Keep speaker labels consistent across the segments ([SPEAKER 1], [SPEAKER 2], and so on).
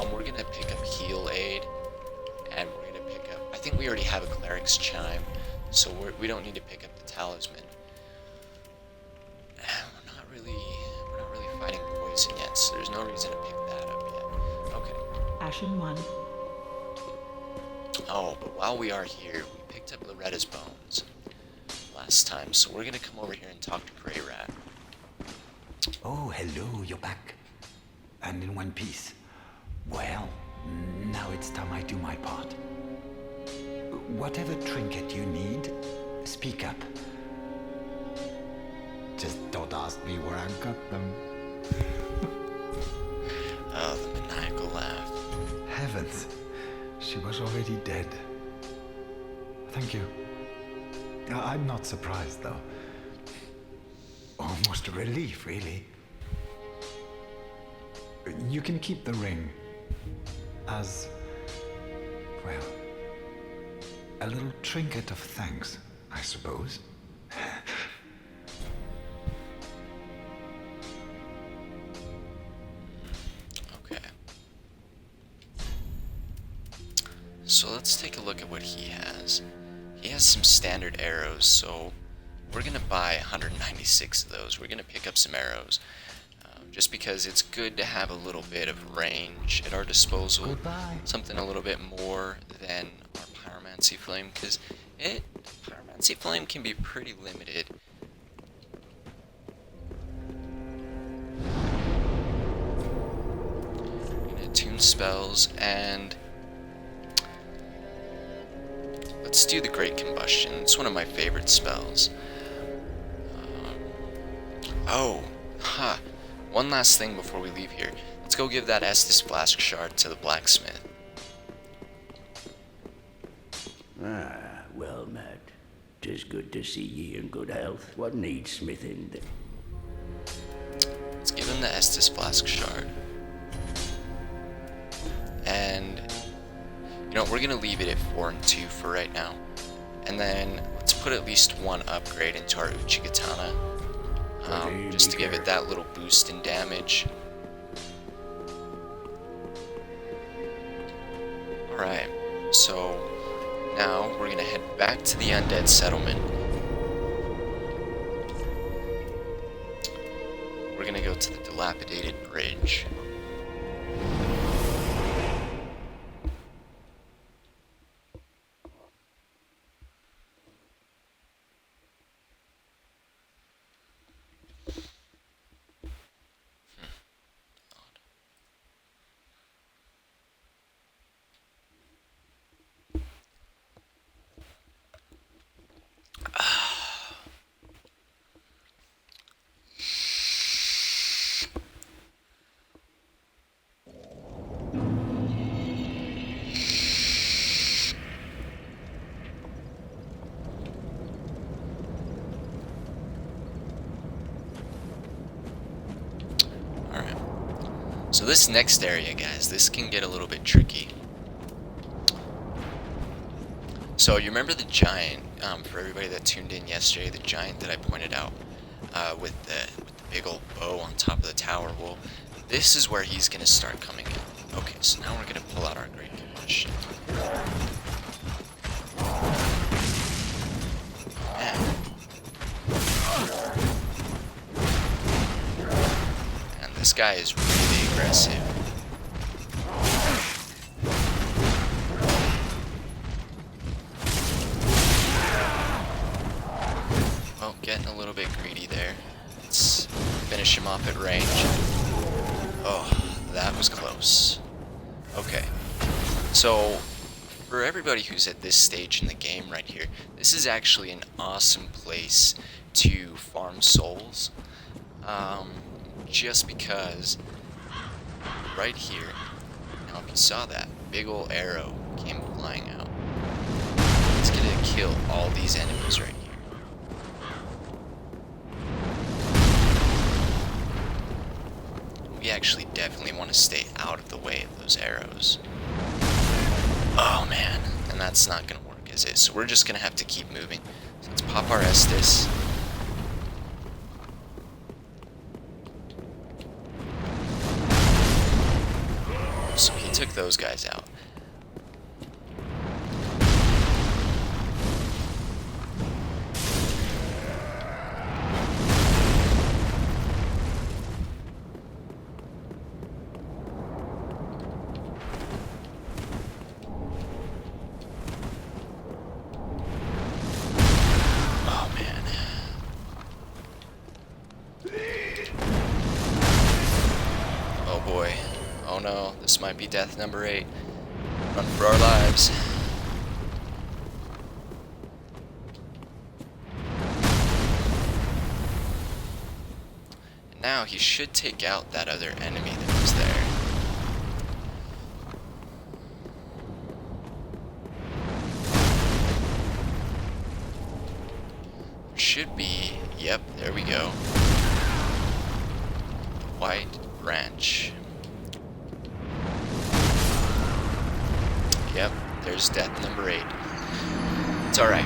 [SPEAKER 1] We're gonna pick up heal aid, and we're gonna pick up. I think we already have a cleric's chime, so we don't need to pick up the talisman. We're not really fighting poison yet, so there's no reason to pick that up yet. Okay.
[SPEAKER 2] Ashen 1.
[SPEAKER 1] Oh, but while we are here, we picked up Loretta's bones last time, so we're gonna come over here and talk to Grey Rat.
[SPEAKER 3] Oh, hello, you're back. And in one piece. Well, now it's time I do my part. Whatever trinket you need, speak up. Just don't ask me where I got them.
[SPEAKER 1] Oh, the maniacal laugh.
[SPEAKER 3] Heavens, she was already dead. Thank you. I'm not surprised, though. Almost a relief, really. You can keep the ring as, well, a little trinket of thanks, I suppose.
[SPEAKER 1] Okay. So let's take a look at what he has. He has some standard arrows, so we're gonna buy 196 of those. We're gonna pick up some arrows, just because it's good to have a little bit of range at our disposal.
[SPEAKER 3] Goodbye.
[SPEAKER 1] Something a little bit more than our pyromancy flame, because pyromancy flame can be pretty limited. We're gonna tune spells, and let's do the Great Combustion. It's one of my favorite spells. One last thing before we leave here. Let's go give that Estus Flask Shard to the blacksmith.
[SPEAKER 4] Ah, well met. 'Tis good to see ye in good health. What needs smithing?
[SPEAKER 1] Let's give him the Estus Flask Shard. And, you know, we're going to leave it at 4 and 2 for right now. And then let's put at least one upgrade into our Uchigatana. Just to give it that little boost in damage. Alright, so now we're going to head back to the Undead settlement. We're going to go to the dilapidated bridge. So this next area, guys, this can get a little bit tricky. So you remember the giant, for everybody that tuned in yesterday, the giant that I pointed out with the big old bow on top of the tower? Well, this is where he's going to start coming in. Okay, so now we're going to pull out our Great Combustion. And this guy is really aggressive. Well, getting a little bit greedy there. Let's finish him off at range. Oh, that was close. Okay, so for everybody who's at this stage in the game right here, this is actually an awesome place to farm souls. Just because right here, now if you saw that big old arrow came flying out, it's gonna kill all these enemies right here. We actually definitely want to stay out of the way of those arrows. Oh man, and that's not gonna work, is it? So we're just gonna have to keep moving. So let's pop our Estus. So he he took those guys out. Oh man. Oh boy. Oh no, this might be death number 8. Run for our lives. And now he should take out that other enemy that was there. Should be, yep, there we go. White branch. Yep, there's death number 8. It's alright.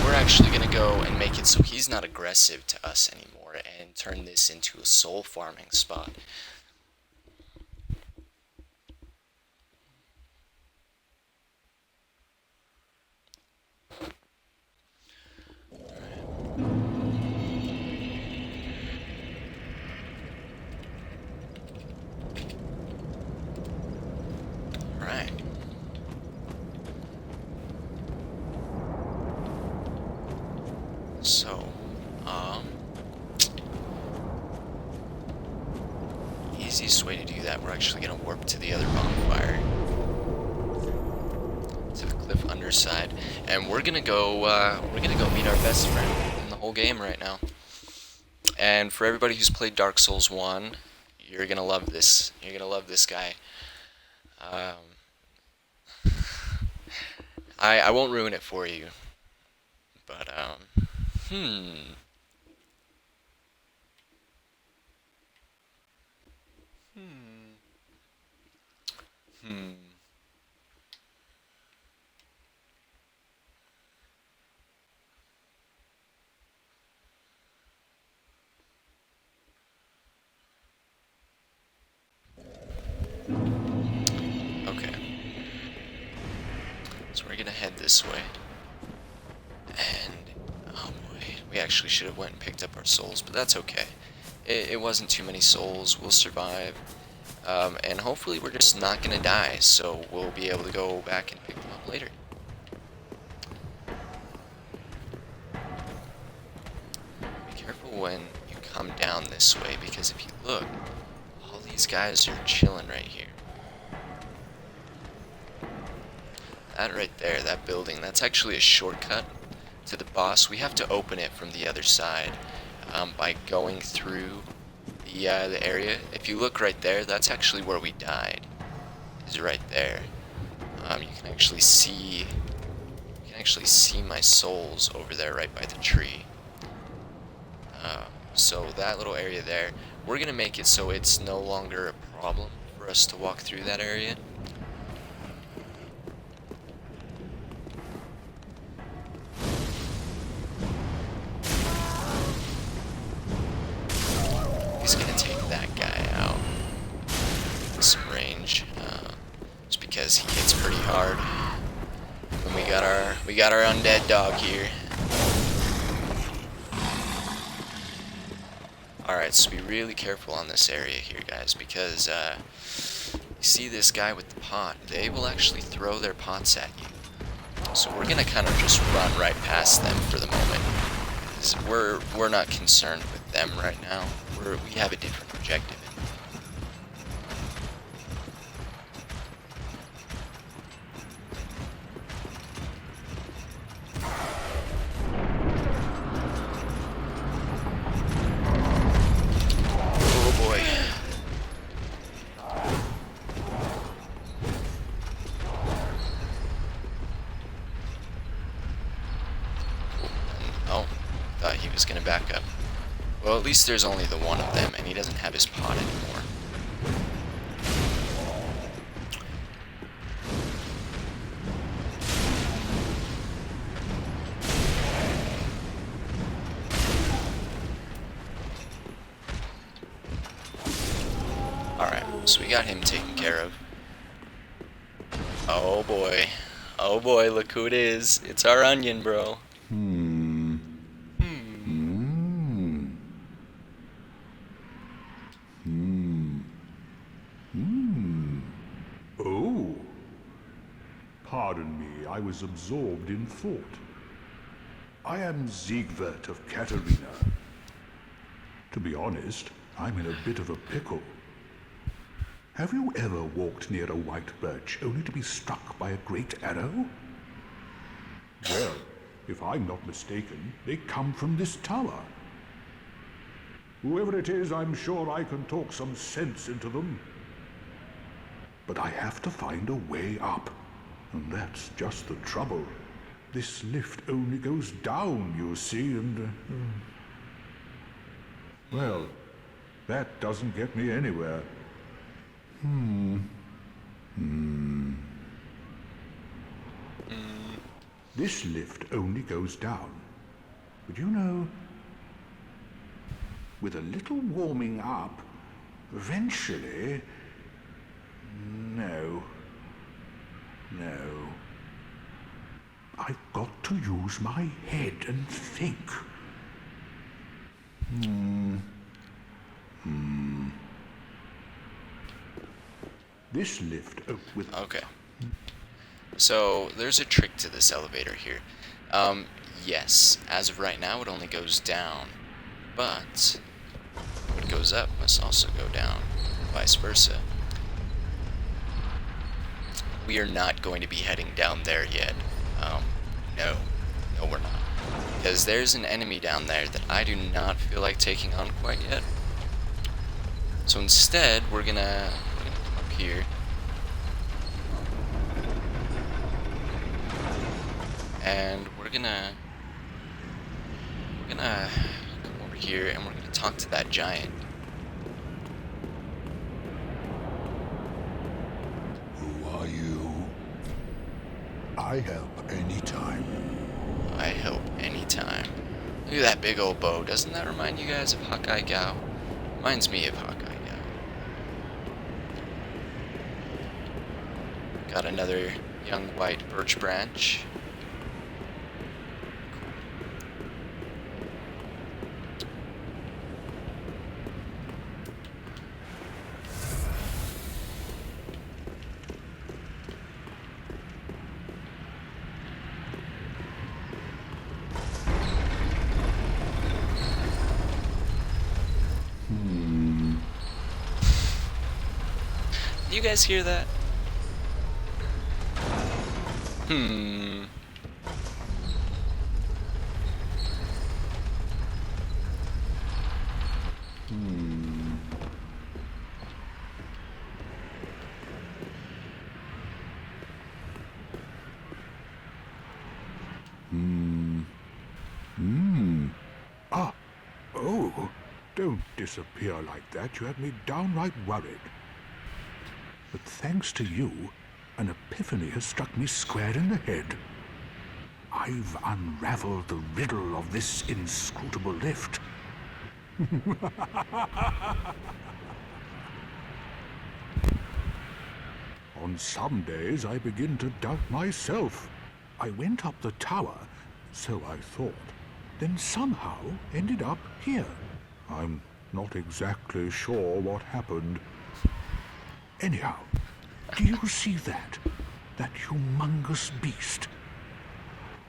[SPEAKER 1] We're actually gonna go and make it so he's not aggressive to us anymore and turn this into a soul farming spot. Alright. So, easiest way to do that, we're actually gonna warp to the other bonfire, to the cliff underside, and we're gonna go meet our best friend in the whole game right now. And for everybody who's played Dark Souls 1, you're gonna love this. You're gonna love this guy. I won't ruin it for you, but okay. So we're gonna head this way. And, oh boy, we actually should have went and picked up our souls, but that's okay. It wasn't too many souls, we'll survive. And hopefully we're just not gonna die, so we'll be able to go back and pick them up later. Be careful when you come down this way, because if you look, all these guys are chilling right here. That right there, that building, that's actually a shortcut to the boss. We have to open it from the other side by going through the area. If you look right there, that's actually where we died. Is right there. You can actually see my souls over there right by the tree. So that little area there, we're gonna make it so it's no longer a problem for us to walk through that area. He's gonna take that guy out with some range, just because he hits pretty hard. And we got our undead dog here. Alright, so be really careful on this area here, guys, because you see this guy with the pot, they will actually throw their pots at you. So we're gonna kind of just run right past them for the moment. We're not concerned with them right now. We have a different objective. Oh boy. Oh, thought he was gonna back up. Well, at least there's only the one of them, and he doesn't have his pot anymore. Alright, so we got him taken care of. Oh boy. Oh boy, look who it is. It's our onion, bro.
[SPEAKER 2] Oh, pardon me, I was absorbed in thought. I am Siegwart of Katarina. To be honest, I'm in a bit of a pickle. Have you ever walked near a white birch only to be struck by a great arrow? Well, if I'm not mistaken, they come from this tower. Whoever it is, I'm sure I can talk some sense into them. But I have to find a way up, and that's just the trouble. This lift only goes down, you see, and... well, that doesn't get me anywhere. This lift only goes down. But you know, with a little warming up, eventually... No. I've got to use my head and think. This lift with...
[SPEAKER 1] Okay. So, there's a trick to this elevator here. Yes, as of right now, it only goes down. But, what goes up must also go down. Vice versa. We are not going to be heading down there yet. No. No, we're not. Because there's an enemy down there that I do not feel like taking on quite yet. So instead, we're gonna come up here. And we're gonna come over here and we're gonna talk to that giant.
[SPEAKER 2] Who are you? I help anytime.
[SPEAKER 1] I help anytime. Look at that big old bow. Doesn't that remind you guys of Hawkeye Gao? Reminds me of Hawkeye Gao. Got another young white birch branch. You guys hear that?
[SPEAKER 2] Oh, don't disappear like that. You had me downright worried. But thanks to you, an epiphany has struck me square in the head. I've unraveled the riddle of this inscrutable lift. On some days I begin to doubt myself. I went up the tower, so I thought, then somehow ended up here. I'm not exactly sure what happened. Anyhow, do you see that? That humongous beast?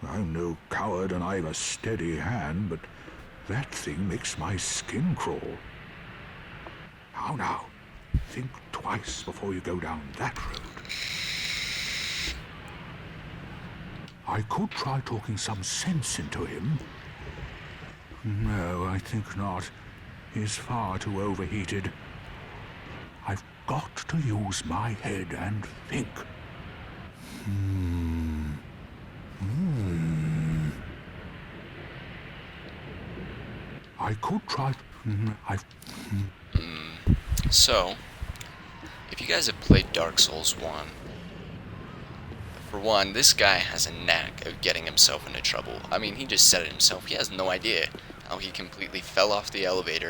[SPEAKER 2] I'm no coward and I've a steady hand, but that thing makes my skin crawl. How now? Think twice before you go down that road. I could try talking some sense into him. No, I think not. He's far too overheated. I've got to use my head and think. I could try...
[SPEAKER 1] So, if you guys have played Dark Souls 1, for one, this guy has a knack of getting himself into trouble. I mean, he just said it himself. He has no idea how he completely fell off the elevator